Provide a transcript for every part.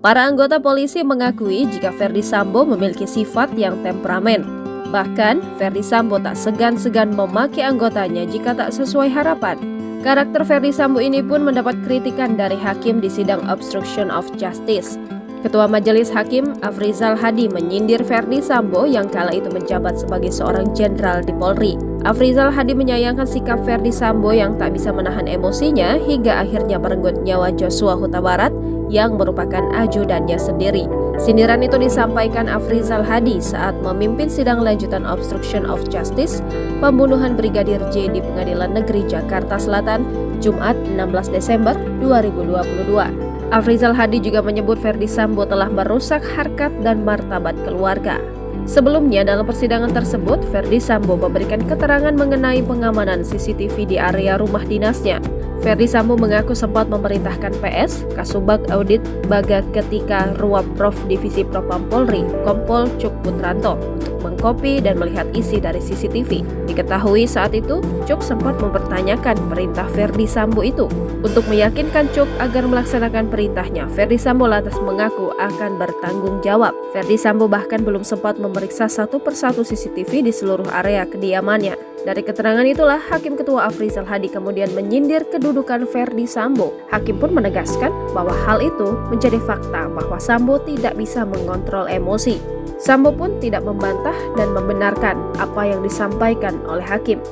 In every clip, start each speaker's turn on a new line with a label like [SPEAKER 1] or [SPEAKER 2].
[SPEAKER 1] Para anggota polisi mengakui jika Ferdy Sambo memiliki sifat yang temperamen. Bahkan, Ferdy Sambo tak segan-segan memaki anggotanya jika tak sesuai harapan. Karakter Ferdy Sambo ini pun mendapat kritikan dari hakim di sidang obstruction of justice. Ketua Majelis Hakim Afrizal Hadi menyindir Ferdy Sambo yang kala itu menjabat sebagai seorang jenderal di Polri. Afrizal Hadi menyayangkan sikap Ferdy Sambo yang tak bisa menahan emosinya hingga akhirnya merenggut nyawa Joshua Huta Barat yang merupakan ajudannya sendiri. Sindiran itu disampaikan Afrizal Hadi saat memimpin sidang lanjutan obstruction of justice pembunuhan Brigadir J di Pengadilan Negeri Jakarta Selatan, Jumat 16 Desember 2022. Afrizal Hadi juga menyebut Ferdy Sambo telah merusak harkat dan martabat keluarga. Sebelumnya dalam persidangan tersebut, Ferdy Sambo memberikan keterangan mengenai pengamanan CCTV di area rumah dinasnya. Ferdy Sambo mengaku sempat memerintahkan PS, Kasubag Audit Baga ketika Ruap Prof Divisi Propam Polri, Kompol Cuk Putranto, untuk mengkopi dan melihat isi dari CCTV. Diketahui saat itu, Cuk sempat mempertanyakan perintah Ferdy Sambo itu. Untuk meyakinkan Cuk agar melaksanakan perintahnya, Ferdy Sambo lantas mengaku akan bertanggung jawab. Ferdy Sambo bahkan belum sempat memeriksa satu persatu CCTV di seluruh area kediamannya. Dari keterangan itulah, Hakim Ketua Afrizal Hadi kemudian menyindir kedudukan Ferdy Sambo. Hakim pun menegaskan bahwa hal itu menjadi fakta bahwa Sambo tidak bisa mengontrol emosi. Sambo pun tidak membantah dan membenarkan apa yang disampaikan oleh Hakim.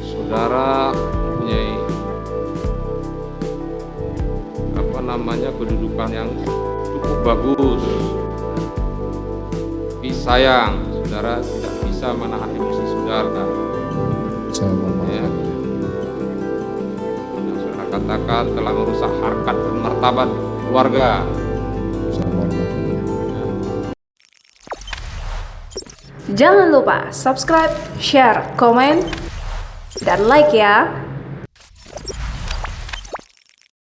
[SPEAKER 2] Saudara mempunyai kedudukan yang cukup bagus. Tapi sayang, saudara tidak bisa menahan emosi saudara. Ya. Yang saudara katakan telah merusak harkat dan martabat keluarga.
[SPEAKER 1] Jangan lupa subscribe, share, komen, dan like ya.